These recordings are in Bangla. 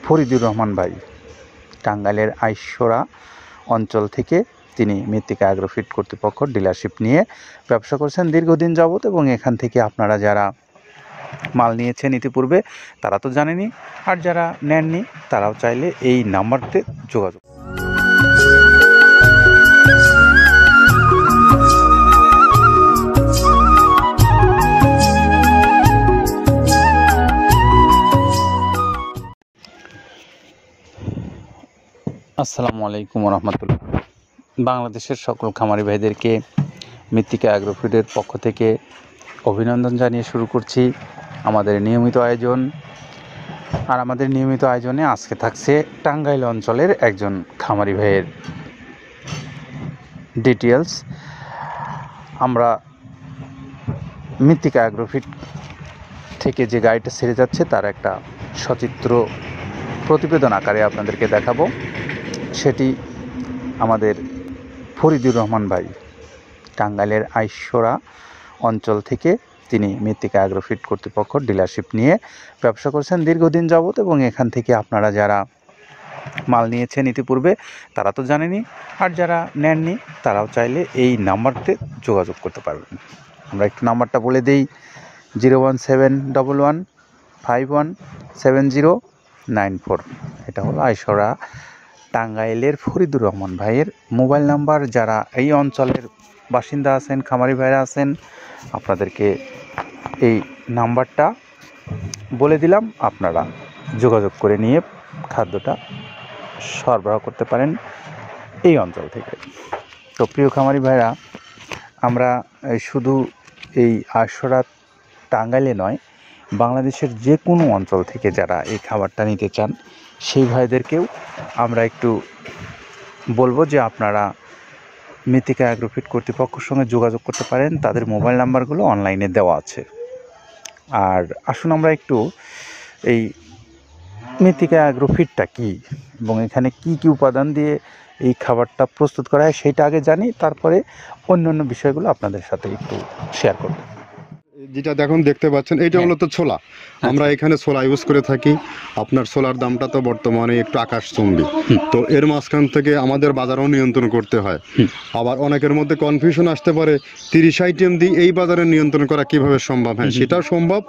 ফরিদুর রহমান ভাই টাঙ্গাইলের আইশ্বরা অঞ্চল থেকে তিনি মৃত্তিকা অ্যাগ্রোফিট কর্তৃপক্ষ ডিলারশিপ নিয়ে ব্যবসা করছেন দীর্ঘদিন যাবত, এবং এখান থেকে আপনারা যারা মাল নিয়েছেন ইতিপূর্বে তারা তো জানেনই, আর যারা নেননি তারাও চাইলে এই নাম্বারতে যোগাযোগ। আসসালামু আলাইকুম রহমতুল্লাহ। বাংলাদেশের সকল খামারি ভাইদেরকে মৃত্তিকা অ্যাগ্রোফিটের পক্ষ থেকে অভিনন্দন জানিয়ে শুরু করছি আমাদের নিয়মিত আয়োজন। আর আমাদের নিয়মিত আয়োজনে আজকে থাকছে টাঙ্গাইল অঞ্চলের একজন খামারি ভাইয়ের ডিটেলস। আমরা মৃত্তিকা অ্যাগ্রোফিট থেকে যে গাড়িটা ছেড়ে যাচ্ছে তার একটা সচিত্র প্রতিবেদন আকারে আপনাদেরকে দেখাবো। সেটি আমাদের ফরিদুর রহমান ভাই টাঙ্গাইলের আইশ্বরা অঞ্চল থেকে তিনি মৃত্তিকা অ্যাগ্রোফিট কর্তৃপক্ষ ডিলারশিপ নিয়ে ব্যবসা করছেন দীর্ঘদিন যাবত, এবং এখান থেকে আপনারা যারা মাল নিয়েছেন ইতিপূর্বে তারা তো জানেনই, আর যারা নেননি তারাও চাইলে এই নাম্বারতে যোগাযোগ করতে পারবেন। আমরা একটু নাম্বারটা বলে দিই, 01711517094। এটা হলো আইশ্বরা টাঙ্গাইলের ফরিদুর রহমান ভাইয়ের মোবাইল নাম্বার। যারা এই অঞ্চলের বাসিন্দা আছেন, খামারি ভাইরা আছেন, আপনাদেরকে এই নাম্বারটা বলে দিলাম, আপনারা যোগাযোগ করে নিয়ে খাদ্যটা সরবরাহ করতে পারেন এই অঞ্চল থেকে। তো প্রিয় খামারি ভাইরা, আমরা শুধু এই আইশ্বরা টাঙ্গাইলে নয়, বাংলাদেশের যে কোনো অঞ্চল থেকে যারা এই খাবারটা নিতে চান সেই ভাইদেরকেও আমরা একটু বলবো যে আপনারা মৃত্তিকা অ্যাগ্রোফিট কর্তৃপক্ষের সঙ্গে যোগাযোগ করতে পারেন। তাদের মোবাইল নাম্বারগুলো অনলাইনে দেওয়া আছে। আর আসুন আমরা একটু এই মৃত্তিকা অ্যাগ্রোফিটটা কী এবং এখানে কি কি উপাদান দিয়ে এই খাবারটা প্রস্তুত করা হয় সেটা আগে জানি, তারপরে অন্যান্য বিষয়গুলো আপনাদের সাথে একটু শেয়ার করব। যেটা দেখতে পাচ্ছেন এইটা হলো তো ছোলা। আমরা এখানে ছোলা ইউজ করে থাকি। আপনার ছোলার দামটা তো বর্তমানে একটু আকাশচুম্বী, তো এর মাঝখান থেকে আমাদের বাজারও নিয়ন্ত্রণ করতে হয়। আবার অনেকের মধ্যে কনফিউশন আসতে পারে 30 আইটেম দিয়ে এই বাজারে নিয়ন্ত্রণ করা কিভাবে সম্ভব। হ্যাঁ, সেটাও সম্ভব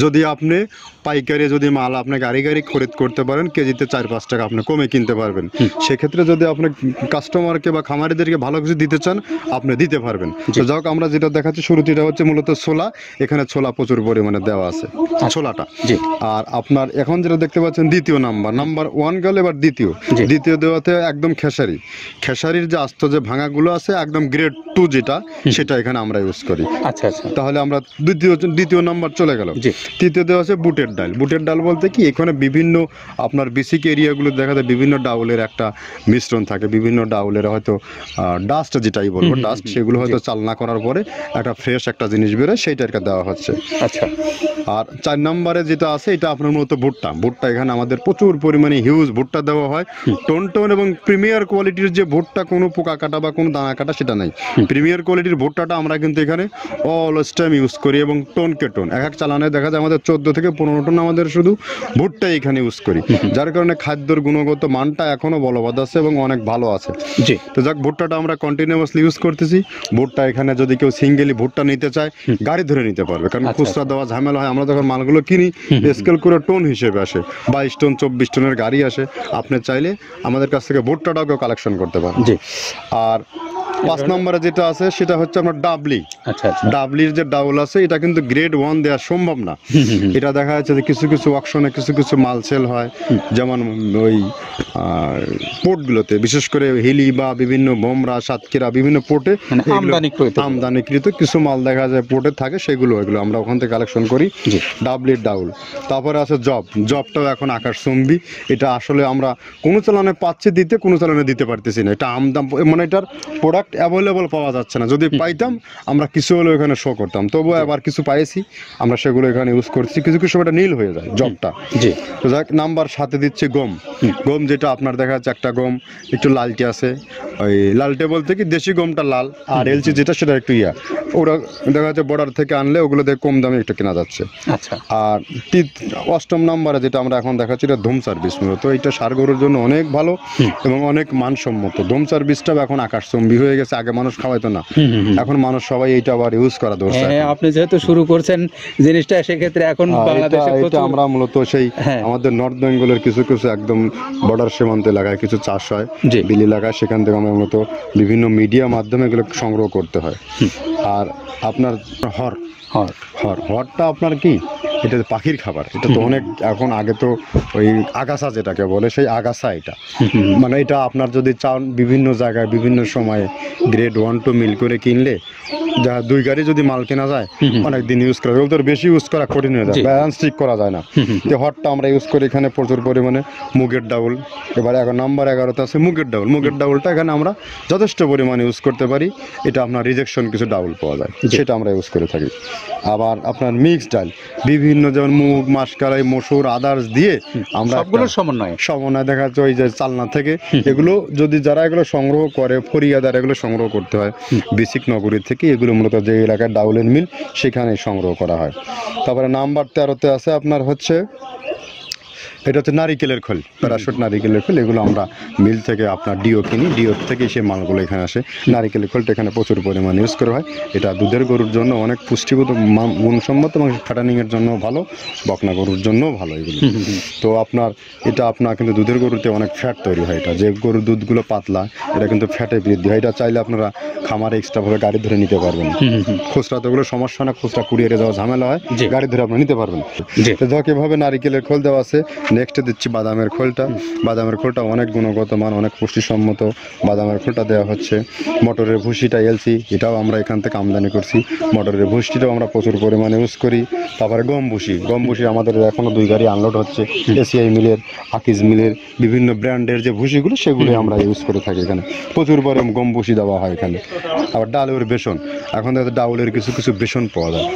যদি আপনি পাইকারি যদি মাল আপনি গাড়ি খরিদ করতে পারেন, কেজিতে 4-5 টাকা আপনি কমে কিনতে পারবেন। সেক্ষেত্রে যদি আপনি কাস্টমারকে বা খামারিদেরকে ভালো কিছু দিতে চান আপনি দিতে পারবেন। তো যাক, আমরা যেটা দেখাচ্ছি শুরুতে এটা হচ্ছে মূলত ছোলা। এখানে ছোলা প্রচুর পরিমাণে দেওয়া আছে ছোলাটা। আর আপনার এখন যেটা দেখতে পাচ্ছেন দ্বিতীয় নাম্বার 1 গেল, এবার দ্বিতীয় দেওয়াতে একদম খেসারির যে আস্ত যে ভাঙাগুলো আছে একদম গ্রেড 2 যেটা, সেটা এখানে আমরা ইউজ করি। আচ্ছা, তাহলে আমরা দ্বিতীয় নাম্বার চলে গেল। তৃতীয় দেওয়া আছে বুটের ডাল বলতে কি, এখানে বিভিন্ন আপনার বেসিক এরিয়াগুলো দেখা যায় বিভিন্ন ডাউলের একটা মিশ্রণ থাকে, বিভিন্ন ডাউলের হয়তো ডাস্ট যেটাই বলবো ডাস্ট, সেগুলো হয়তো চালনা করার পরে একটা ফ্রেশ একটা জিনিস বেরোয়, সেইটার দেওয়া হচ্ছে। আচ্ছা, আর 4 নম্বরে যেটা আছে এটা আপনার মূলত ভুট্টা। এখানে আমাদের প্রচুর পরিমাণে হিউজ ভুট্টা দেওয়া হয়। টোন এবং প্রিমিয়ার কোয়ালিটির যে ভুট্টা, কোনো পোকা কাটা বা কোনো দানা কাটা সেটা নাই। প্রিমিয়ার কোয়ালিটির ভুট্টাটা আমরা কিন্তু এখানে অলওয়েজ টাইম ইউজ করি, এবং টোনকে টোন এক চালানে দেখা যায় আমাদের 14 থেকে 15 টন আমাদের শুধু ভুট্টা এখানে ইউজ করি, যার কারণে খাদ্যর গুণগত মানটা এখনো বলবৎ আছে এবং অনেক ভালো আছে। তো যাক, ভুট্টাটা আমরা কন্টিনিউয়াসলি ইউজ করতেছি। ভুট্টা এখানে যদি কেউ সিঙ্গেলি ভুট্টা নিতে চায় গাড়ি ধরে নিতে পারবে, কারণ খুচরা দেওয়া ঝামেলা হয়। আমরা যখন মালগুলো কিনি স্কেল করে টোন হিসেবে আসে, 22 টন 24 টনের গাড়ি আসে। আপনি চাইলে আমাদের কাছ থেকে ভুট্টাটাও কালেকশন করতে পারেন। আর 5 নম্বরে যেটা আছে সেটা হচ্ছে আপনার ডাবলির যে ডাউল আছে, এটা কিন্তু গ্রেড 1 দেওয়া সম্ভব না। এটা দেখা যাচ্ছে যে কিছু অকশনে কিছু মাল সেল হয়, যেমন ওই পোর্টগুলোতে, বিশেষ করে হিলি বা বিভিন্ন বোমরা, সাতক্ষীরা বিভিন্ন পোর্টে আমদানিকৃত কিছু মাল দেখা যায় পোর্টে থাকে, এগুলো আমরা ওখান থেকে কালেকশন করি। ডাবলির ডাউল। তারপরে আছে জবটাও এখন আকাশচুম্বী। এটা আসলে আমরা কোনো চালানে পাচ্ছি দিতে, কোনো চালানে দিতে পারতেছি না। এটা আমদাম, মানে এটার প্রোডাক্ট অ্যাভেলেবল পাওয়া যাচ্ছে না। যদি পাইতাম আমরা কিছু হলেও এখানে শো করতাম, তবুও আবার কিছু পাইছি, আমরা সেগুলো এখানে ইউজ করছি। কিছু সময় এটা নীল হয়ে যায় জবটা। তো যাক, নাম্বার 7 দিচ্ছে গম যেটা আপনার দেখা যাচ্ছে একটা গম একটু লালটে আছে, ওই লালটে বলতে কি দেশি গমটা লাল, আর এলচি যেটা সেটা একটু ইয়া, ওরা দেখা যাচ্ছে বর্ডার থেকে আনলে ওগুলো দিয়ে কম দামে একটু কেনা যাচ্ছে। আচ্ছা। আর অষ্টম নম্বরে যেটা আমরা এখন দেখাচ্ছি এটা ধুম সার্ভিস, মূলত এটা ষাঁড় গরুর জন্য অনেক ভালো এবং অনেক মানসম্মত। ধুম সার্ভিসটাও এখন আকাশচুম্বী হয়ে গেছে, আগে মানুষ খাওয়াইতো না, এখন মানুষ সবাই এইটা আবার ইউজ করা ধরছে। হ্যাঁ, আপনি যেহেতু শুরু করছেন জিনিসটা, সেক্ষেত্রে এখন বাংলাদেশে এটা আমরা মূলত সেই হ্যাঁ। আমাদের নর্থ বেঙ্গলের কিছু কিছু একদম বর্ডার সীমান্ত এলাকায় কিছু চাষ হয়, জি। বিল এলাকায়, সেখান থেকে আমরা মূলত বিভিন্ন মিডিয়া মাধ্যমে এগুলো সংগ্রহ করতে হয়। আর আপনার হরটা আপনার কি, এটা পাখির খাবার, এটা তো অনেক এখন, আগে তো ওই আগাছা যেটাকে বলে সেই আগাছা, এটা মানে এটা আপনার যদি চান বিভিন্ন জায়গায় বিভিন্ন সময়ে গ্রেড 1-2 মিল করে কিনলে যা 2 গাড়ি যদি মাল কেনা যায় অনেক দিন ইউজ করা যায়, ওদের বেশি ইউজ করা কঠিন হয়ে যায়, ব্যালেন্স ঠিক করা যায় না। যে হটটা আমরা ইউজ করি এখানে প্রচুর পরিমাণে মুগের ডাউল, এবার নাম্বার 11তে আছে মুগের ডাউল। মুগের ডাউলটা এখানে আমরা যথেষ্ট পরিমাণে ইউজ করতে পারি, এটা আপনার রিজেকশন কিছু ডাউল পাওয়া যায়, সেটা আমরা ইউজ করে থাকি। আবার আপনার মিক্স ডাল বিভিন্ন, যেমন মুগ, মাসকলাই, মসুর, আদার্স দিয়ে আমরা সবগুলোর সমন্বয় দেখা যাচ্ছে ওই যে চালনা থেকে এগুলো যদি যারা এগুলো সংগ্রহ করে, ফরিয়াদার এগুলো সংগ্রহ করতে হয় বেসিক নগরী থেকে, এগুলো মূলত যে এলাকায় ডাউলের মিল সেখানে সংগ্রহ করা হয়। তারপরে নাম্বার 13তে আছে আপনার হচ্ছে, এটা হচ্ছে নারিকেলের খোল, প্যারাশুট নারিকেলের খোল, এগুলো আমরা মিল থেকে আপনার ডিও কিনি, ডিওর থেকে সেই মালগুলো এখানে আসে। নারিকেলের খোলটা এখানে প্রচুর পরিমাণে ইউজ করা হয়, এটা দুধের গরুর জন্য অনেক পুষ্টিগত গুণসম্মত এবং ফ্যাটানিংয়ের জন্য ভালো, বকনা গরুর জন্যও ভালো এগুলো। তো আপনার এটা আপনার কিন্তু দুধের গরুতে অনেক ফ্যাট তৈরি হয়, এটা যে গরুর দুধগুলো পাতলা এটা কিন্তু ফ্যাটে বৃদ্ধি হয়, এটা চাইলে আপনারা খামারে এক্সট্রাভাবে গাড়ি ধরে নিতে পারবেন। খুচরা তো ওগুলো সমস্যা না, খুচরা কুরিয়ারে যাওয়া ঝামেলা হয়, গাড়ি ধরে আপনি নিতে পারবেন। তো ধক এভাবে নারিকেলের খোল দেওয়া আছে। নেক্সটে দিচ্ছি বাদামের খোলটা। বাদামের খোলটা অনেক গুণগত মান, অনেক পুষ্টিসম্মত বাদামের খোলটা দেওয়া হচ্ছে। মটরের ভুসিটা এলসি, এটাও আমরা এখান থেকে আমদানি করছি, মটরের ভুসিটাও আমরা প্রচুর পরিমাণে ইউজ করি। তারপরে গম ভুসি আমাদের এখনও 2 গাড়ি আনলোড হচ্ছে, এসিআই মিলের, আকিজ মিলের বিভিন্ন ব্র্যান্ডের যে ভুসিগুলো সেগুলো আমরা ইউজ করে থাকি এখানে, প্রচুর পরিমাণে গম ভুসি দেওয়া হয় এখানে। আবার ডালের বেসন, এখন দেখা যায় ডাউলের কিছু কিছু বেসন পাওয়া যায়,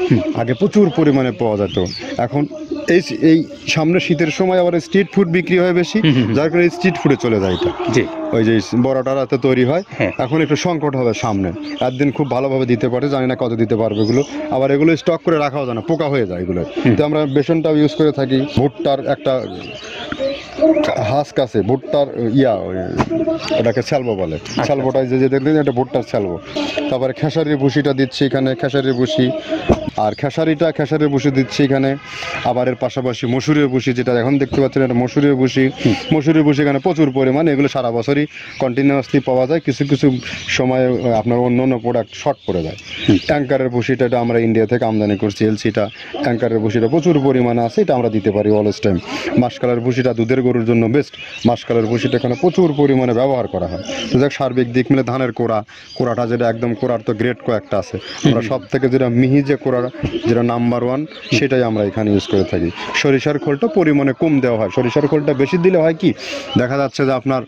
আগে প্রচুর পরিমাণে পাওয়া যেত, এখন এই সামনে শীতের সময় আবার স্ট্রিট ফুড বিক্রি হয় বেশি, যার কারণে স্ট্রিট ফুডে চলে যায় এটা। ওই যে বড়টা রাতে তৈরি হয়, এখন একটু সংকট হবে সামনে, একদিন খুব ভালোভাবে দিতে পারে, জানি না কত দিতে পারবে এগুলো, আবার এগুলো স্টক করে রাখাও যায় না, পোকা হয়ে যায় এগুলো। তো আমরা বেসনটাও ইউজ করে থাকি। ভুট্টার একটা হাস্ক আছে, ভুট্টার ওটাকে স্যালবো বলে, স্যালবোটাই যে দেখলেন এটা ভুট্টার স্যালবো। তারপরে খেসারির ভুসিটা দিচ্ছি এখানে, খেসারির ভুসি, আর খেসারির ভুসি দিচ্ছি এখানে। আবার এর পাশাপাশি মসুরের ভুসি, যেটা এখন দেখতে পাচ্ছেন এটা মসুরের ভুসি এখানে প্রচুর পরিমাণে, এগুলো সারা বছরই কন্টিনিউয়াসলি পাওয়া যায়, কিছু কিছু সময় আপনার অন্য অন্য প্রোডাক্ট শর্ট পড়ে যায়। ট্যাঙ্কারের ভুসিটা এটা আমরা ইন্ডিয়া থেকে আমদানি করছি, এলসিটা ট্যাঙ্কারের ভুসিটা প্রচুর পরিমাণে আছে, এটা আমরা দিতে পারি অলওয়েজ টাইম। মাসকালের ভুসিটা দুধের গরুর জন্য বেস্ট, মাসকালের ভুসিটা এখানে প্রচুর পরিমাণে ব্যবহার করা হয়। তো দেখ সার্বিক দিক মিলে ধানের কোড়াটা যেটা একদম, কোড়ার তো গ্রেড কয়েকটা আছে, আমরা সব থেকে যেটা মিহি যে কোড়া, যেটা নাম্বার 1, সেটাই আমরা এখানে ইউজ করে থাকি। সরিষার খোলটা পরিমাণে কম দেওয়া হয়, সরিষার খোলটা বেশি দিলে হয় কি, দেখা যাচ্ছে যে আপনার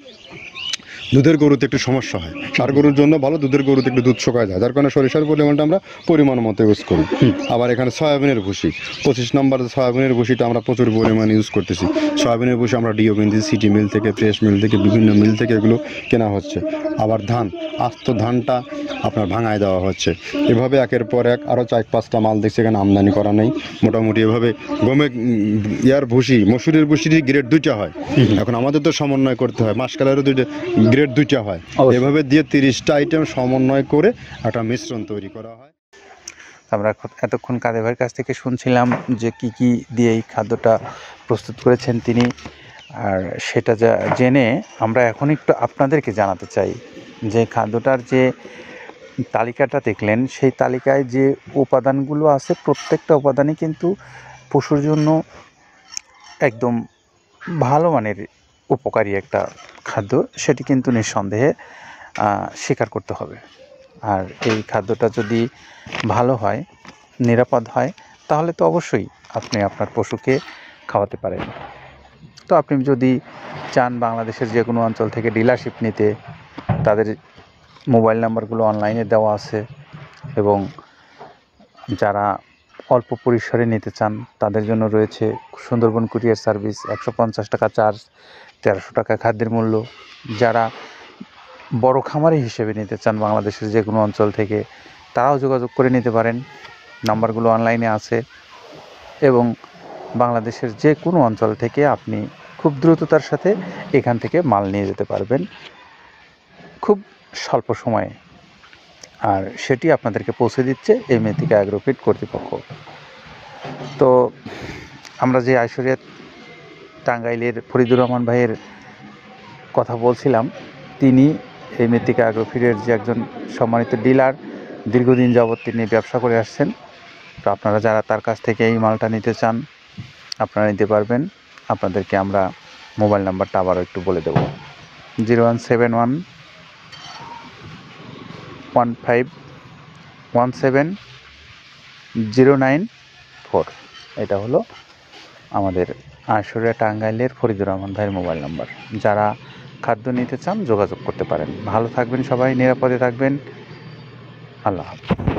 দুধের গরুতে একটু সমস্যা হয়, ষাঁড় গরুর জন্য ভালো, দুধের গরুতে একটু দুধ শুকায় যায়, যার কারণে সরিষার পরিমাণটা আমরা পরিমাণ মতো ইউজ করি। আবার এখানে সয়াবিনের ভুসি, 25 নম্বর সয়াবিনের ভুসিটা আমরা প্রচুর পরিমাণে ইউজ করতেছি। সয়াবিনের ভুসি আমরা ডিও কিনতেছি সিটি মিল থেকে, ফ্রেশ মিল থেকে, বিভিন্ন মিল থেকে এগুলো কেনা হচ্ছে। আবার ধান, আস্ত ধানটা আপনার ভাঙায় দেওয়া হচ্ছে। এভাবে একের পর এক আরও 4-5টা মাল দেখছি এখানে আমদানি করা নেই। মোটামুটি এভাবে গমে ভুসি, মসুরের ভুসিরই গ্রেড 2টা হয়, এখন আমাদের তো সমন্বয় করতে হয়, মাসকালেরও গ্রেড 2টা হয়, এভাবে দিয়ে 30টা আইটেম সমন্বয় করে একটা মিশ্রণ তৈরি করা হয়। আমরা এতক্ষণ কাদের ভাইয়ের কাছ থেকে শুনছিলাম যে কি কি দিয়ে এই খাদ্যটা প্রস্তুত করেছেন তিনি, আর সেটা জেনে আমরা এখন একটু আপনাদেরকে জানাতে চাই যে খাদ্যটার যে তালিকাটা দেখলেন, সেই তালিকায় যে উপাদানগুলো আছে প্রত্যেকটা উপাদানই কিন্তু পশুর জন্য একদম ভালো মানের উপকারী একটা খাদ্য, সেটি কিন্তু নিঃসন্দেহে স্বীকার করতে হবে। আর এই খাদ্যটা যদি ভালো হয়, নিরাপদ হয়, তাহলে তো অবশ্যই আপনি আপনার পশুকে খাওয়াতে পারেন। তো আপনি যদি চান বাংলাদেশের যে কোনো অঞ্চল থেকে ডিলারশিপ নিতে, তাদের মোবাইল নাম্বারগুলো অনলাইনে দেওয়া আছে, এবং যারা অল্প পরিসরে নিতে চান তাদের জন্য রয়েছে সুন্দরবন কুরিয়ার সার্ভিস, 150 টাকা চার্জ, 1300 টাকা খাদ্যের মূল্য। যারা বড় খামারি হিসেবে নিতে চান বাংলাদেশের যে কোনো অঞ্চল থেকে, তারাও যোগাযোগ করে নিতে পারেন। নাম্বারগুলো অনলাইনে আছে এবং বাংলাদেশের যে কোনো অঞ্চল থেকে আপনি খুব দ্রুততার সাথে এখান থেকে মাল নিয়ে যেতে পারবেন খুব স্বল্প সময়ে, আর সেটি আপনাদেরকে পৌঁছে দিচ্ছে এই মেথিকা অ্যাগ্রোফিট কর্তৃপক্ষ। তো আমরা যে আশুলিয়া টাঙ্গাইলের ফরিদুর রহমান ভাইয়ের কথা বলছিলাম, তিনি এই মেথিকা অ্যাগ্রোফিটের যে একজন সম্মানিত ডিলার, দীর্ঘদিন যাবৎ তিনি ব্যবসা করে আসছেন। তো আপনারা যারা তার কাছ থেকে এই মালটা নিতে চান আপনারা নিতে পারবেন। আপনাদেরকে আমরা মোবাইল নাম্বারটা আবারও একটু বলে দেব, 0171 15170994। এটা হলো আমাদের আশুলিয়া টাঙ্গাইলের ফরিদুর রহমান ভাইয়ের মোবাইল নাম্বার। যারা খাদ্য নিতে চান যোগাযোগ করতে পারেন। ভালো থাকবেন সবাই, নিরাপদে থাকবেন। আল্লাহ হাফেজ।